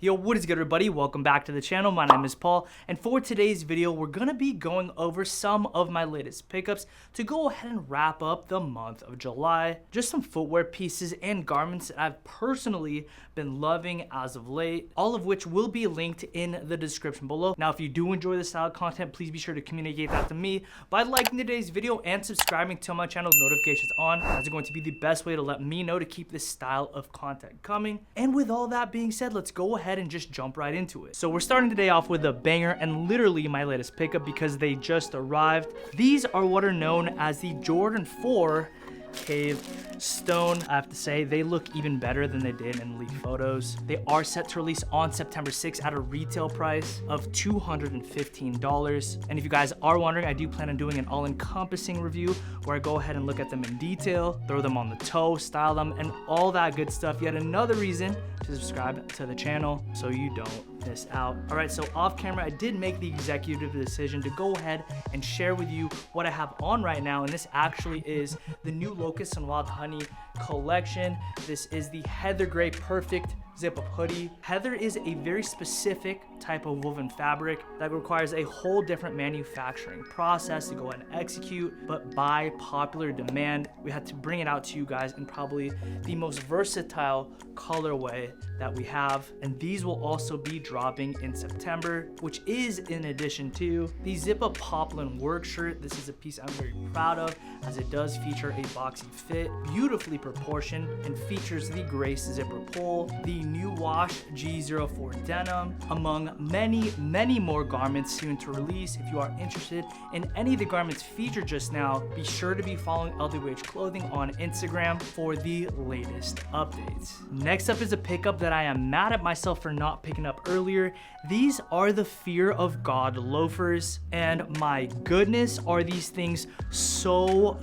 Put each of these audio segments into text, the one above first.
Yo, what is good everybody? Welcome back to the channel. My name is Paul, and for today's video, we're gonna be going over some of my latest pickups to go ahead and wrap up the month of July. Just some footwear pieces and garments that I've personally been loving as of late, all of which will be linked in the description below. Now, if you do enjoy this style of content, please be sure to communicate that to me by liking today's video and subscribing to my channel with notifications on, as it's going to be the best way to let me know to keep this style of content coming. And with all that being said, let's go ahead and just jump right into it. So we're starting today off with a banger and literally my latest pickup because they just arrived. These are what are known as the Jordan 4 Cave Stone. I have to say, they look even better than they did in leaked photos. They are set to release on September 6th at a retail price of $215. And if you guys are wondering, I do plan on doing an all-encompassing review where I go ahead and look at them in detail, throw them on the toe, style them, and all that good stuff. Yet another reason to subscribe to the channel so you don't miss out. All right, so off camera, I did make the executive decision to go ahead and share with you what I have on right now, and this actually is the new Locust&WildHoney collection. This is the Heather Gray Perfect zip-up hoodie. Heather is a very specific type of woven fabric that requires a whole different manufacturing process to go ahead and execute, but by popular demand, we had to bring it out to you guys in probably the most versatile colorway that we have. And these will also be dropping in September, which is in addition to the zip-up poplin work shirt. This is a piece I'm very proud of, as it does feature a boxy fit, beautifully proportioned, and features the Grace zipper pull, the new wash G04 denim, among many more garments soon to release. If you are interested in any of the garments featured just now, be sure to be following LWH Clothing on Instagram for the latest updates. Next up is a pickup that I am mad at myself for not picking up earlier. These are the Fear of God loafers, and my goodness, are these things so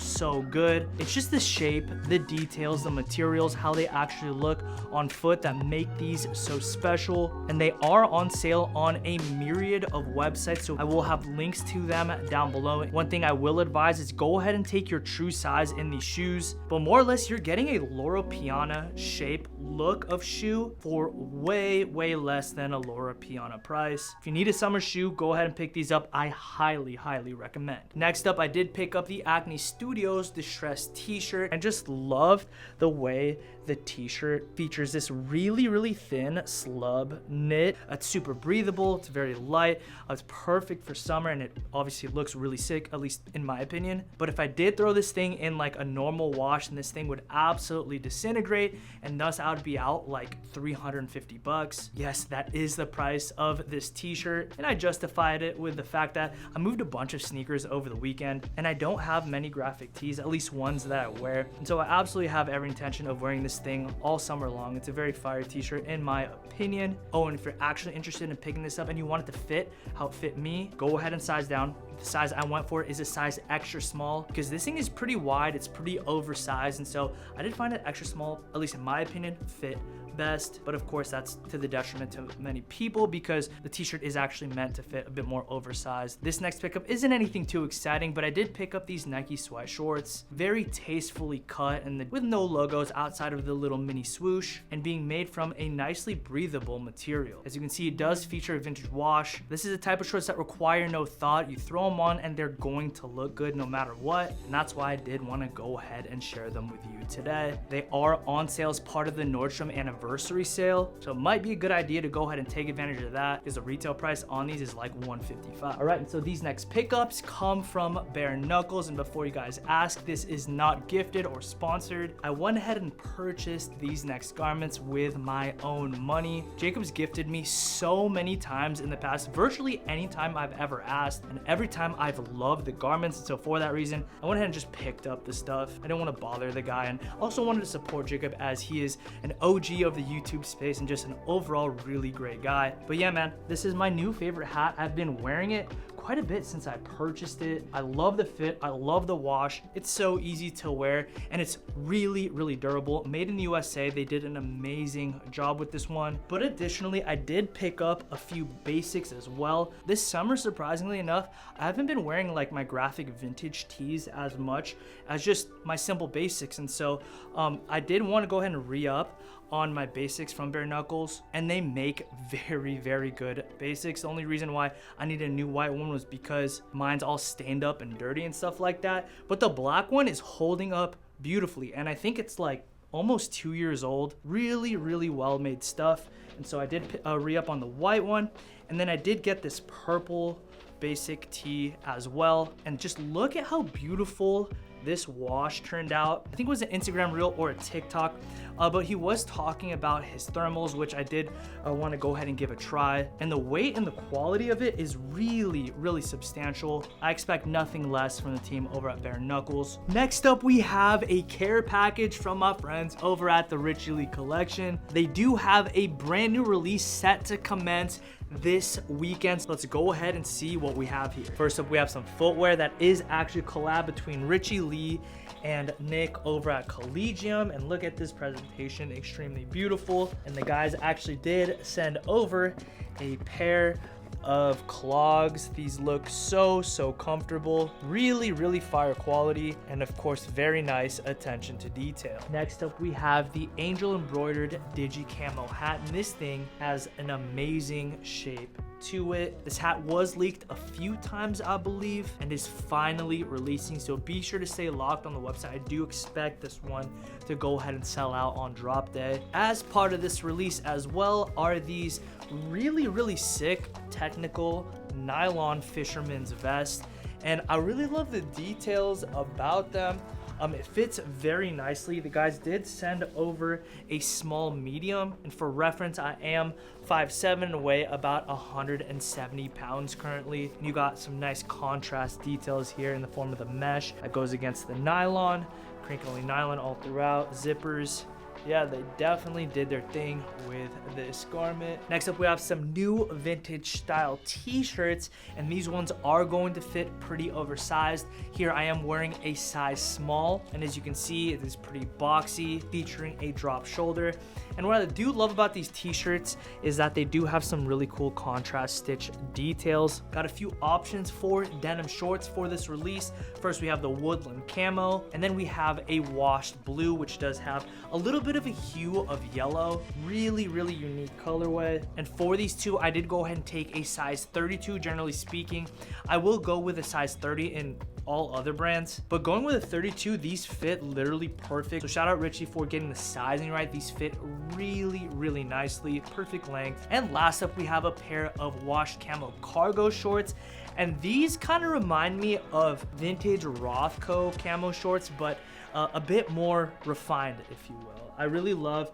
good. It's just the shape, the details, the materials, how they actually look on foot that make these so special. And they are on sale on a myriad of websites, so I will have links to them down below. One thing I will advise is go ahead and take your true size in these shoes, but more or less you're getting a Loro Piana shape look of shoe for way less than a Loro Piana price. If you need a summer shoe, go ahead and pick these up. I highly recommend. Next up, I did pick up the Acne Studios distressed t-shirt and just loved the way the t-shirt features this really thin slub knit. It's super breathable, it's very light, it's perfect for summer, and it obviously looks really sick, at least in my opinion. But if I did throw this thing in like a normal wash, then this thing would absolutely disintegrate, and thus I would be out like 350 bucks. Yes, that is the price of this t-shirt, and I justified it with the fact that I moved a bunch of sneakers over the weekend, and I don't have many graphic tees, at least ones that I wear, and so I absolutely have every intention of wearing this thing all summer long. It's a very fire t-shirt in my opinion. Oh, and if you're actually interested in picking this up and you want it to fit how it fit me, go ahead and size down. The size I went for is a size extra small because this thing is pretty wide, it's pretty oversized, and so I did find it extra small, at least in my opinion, fit best. But of course that's to the detriment to many people because the t-shirt is actually meant to fit a bit more oversized. This next pickup isn't anything too exciting, but I did pick up these Nike sweat shorts, very tastefully cut and with no logos outside of the little mini swoosh, and being made from a nicely breathable material. As you can see, it does feature a vintage wash. This is a type of shorts that require no thought. You throw them on and they're going to look good no matter what, and that's why I did want to go ahead and share them with you today. They are on sale as part of the Nordstrom anniversary sale, so it might be a good idea to go ahead and take advantage of that because the retail price on these is like $155. All right, and so these next pickups come from Bare Knuckles, and before you guys ask, this is not gifted or sponsored. I went ahead and purchased these next garments with my own money. Jacob's gifted me so many times in the past, virtually any time I've ever asked, and every time I've loved the garments, and so for that reason, I went ahead and just picked up the stuff. I didn't want to bother the guy, and also wanted to support Jacob as he is an OG of the YouTube space and just an overall really great guy. But yeah, man, this is my new favorite hat. I've been wearing it quite a bit since I purchased it. I love the fit, I love the wash. It's so easy to wear and it's really durable. Made in the USA, they did an amazing job with this one. But additionally, I did pick up a few basics as well. This summer, surprisingly enough, I haven't been wearing like my graphic vintage tees as much as just my simple basics. And so I did want to go ahead and re-up on my basics from Bare Knuckles, and they make very good basics. The only reason why I need a new white one was because mine's all stained up and dirty and stuff like that, but the black one is holding up beautifully, and I think it's like almost 2 years old. Really well made stuff. And so I did re-up on the white one, and then I did get this purple basic tee as well. And just look at how beautiful this wash turned out. I think it was an Instagram reel or a TikTok, but he was talking about his thermals, which I did want to go ahead and give a try. And the weight and the quality of it is really substantial. I expect nothing less from the team over at Bare Knuckles. Next up, we have a care package from my friends over at the Richie Lee collection. They do have a brand new release set to commence this weekend. So let's go ahead and see what we have here. First up, we have some footwear that is actually a collab between Richie Lee and Nick over at Collegium. And look at this presentation, extremely beautiful. And the guys actually did send over a pair of clogs. These look so comfortable, really fire quality, and of course very nice attention to detail. Next up, we have the angel embroidered digi camo hat, and this thing has an amazing shape to it. This hat was leaked a few times, I believe, and is finally releasing, so be sure to stay locked on the website. I do expect this one to go ahead and sell out on drop day. As part of this release as well are these really sick technical nylon fisherman's vest, and I really love the details about them. It fits very nicely. The guys did send over a small medium, and for reference, I am 5'7" and weigh about 170 pounds currently. You got some nice contrast details here in the form of the mesh that goes against the nylon, crinkly nylon all throughout, zippers. Yeah, they definitely did their thing with this garment. Next up, we have some new vintage style t-shirts, and these ones are going to fit pretty oversized. Here I am wearing a size small, and as you can see, it is pretty boxy, featuring a drop shoulder. And what I do love about these t-shirts is that they do have some really cool contrast stitch details. Got a few options for denim shorts for this release. First, we have the woodland camo, and then we have a washed blue, which does have a little bit of a hue of yellow. Really unique colorway. And for these two, I did go ahead and take a size 32. Generally speaking, I will go with a size 30 in all other brands, but going with a 32, these fit literally perfect. So shout out Richie for getting the sizing right. These fit really nicely, perfect length. And last up, we have a pair of washed camo cargo shorts, and these kind of remind me of vintage Rothco camo shorts, but a bit more refined, if you will. I really love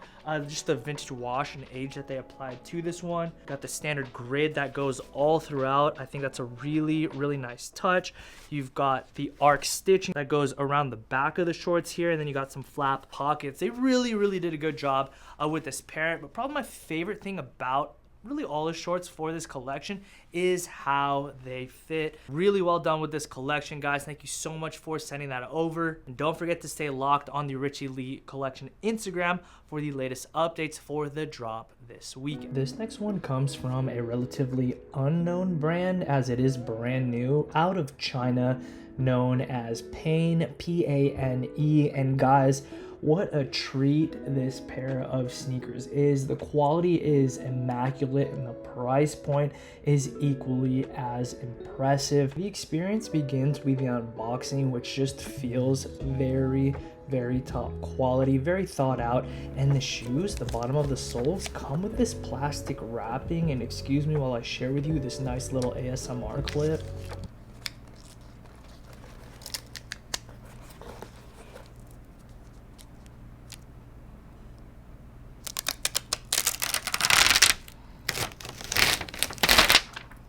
just the vintage wash and age that they applied to this one. Got the standard grid that goes all throughout. I think that's a really nice touch. You've got the arc stitching that goes around the back of the shorts here, and then you got some flap pockets. They really did a good job with this parent, but probably my favorite thing about really all the shorts for this collection is how they fit. Really well done with this collection, guys. Thank you so much for sending that over. And don't forget to stay locked on the Richie Lee collection Instagram for the latest updates for the drop this weekend. This next one comes from a relatively unknown brand, as it is brand new out of China, known as Pane, P-A-N-E. And guys, what a treat this pair of sneakers is. The quality is immaculate, and the price point is equally as impressive. The experience begins with the unboxing, which just feels very top quality, very thought out. And the shoes, the bottom of the soles, come with this plastic wrapping. And excuse me while I share with you this nice little ASMR clip.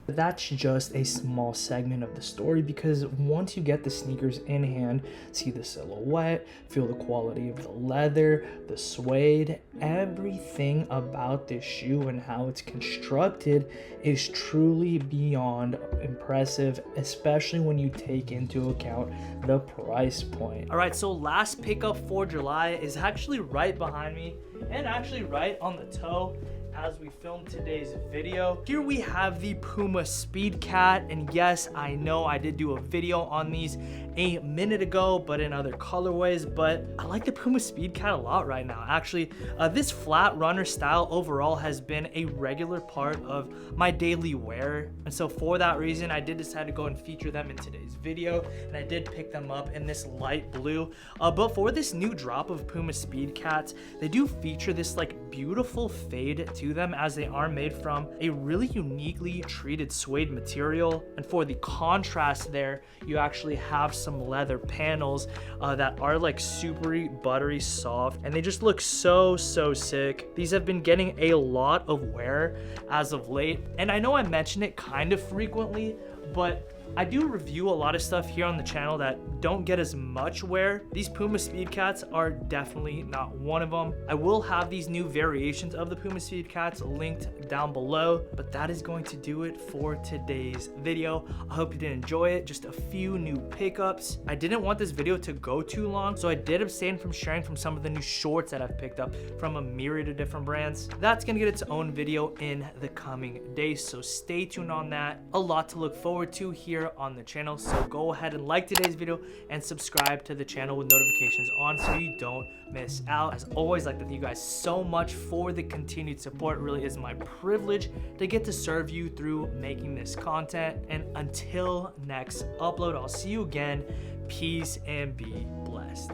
That's just a small segment of the story, because once you get the sneakers in hand, see the silhouette, feel the quality of the leather, the suede, everything about this shoe and how it's constructed is truly beyond impressive, especially when you take into account the price point. All right, so last pickup for July is actually right behind me and actually right on the toe. as we film today's video. Here we have the Puma Speed Cat, and yes, I know I did do a video on these a minute ago, but in other colorways, but I like the Puma Speed Cat a lot right now. Actually, this flat runner style overall has been a regular part of my daily wear, and so for that reason, I did decide to go and feature them in today's video, and I did pick them up in this light blue. But for this new drop of Puma Speed Cats, they do feature this like beautiful fade to them, as they are made from a really uniquely treated suede material. And for the contrast there, you actually have some leather panels that are like super buttery soft, and they just look so sick. These have been getting a lot of wear as of late, and I know I mention it kind of frequently, but I do review a lot of stuff here on the channel that don't get as much wear. These Puma Speed Cats are definitely not one of them. I will have these new variations of the Puma Speed Cats linked down below, but that is going to do it for today's video. I hope you did enjoy it. Just a few new pickups. I didn't want this video to go too long, so I did abstain from sharing from some of the new shorts that I've picked up from a myriad of different brands. That's gonna get its own video in the coming days, so stay tuned on that. A lot to look forward to here on the channel, so go ahead and like today's video and subscribe to the channel with notifications on so you don't miss out. As always, like, thank you guys so much for the continued support. It really is my privilege to get to serve you through making this content, and until next upload, I'll see you again. Peace and be blessed.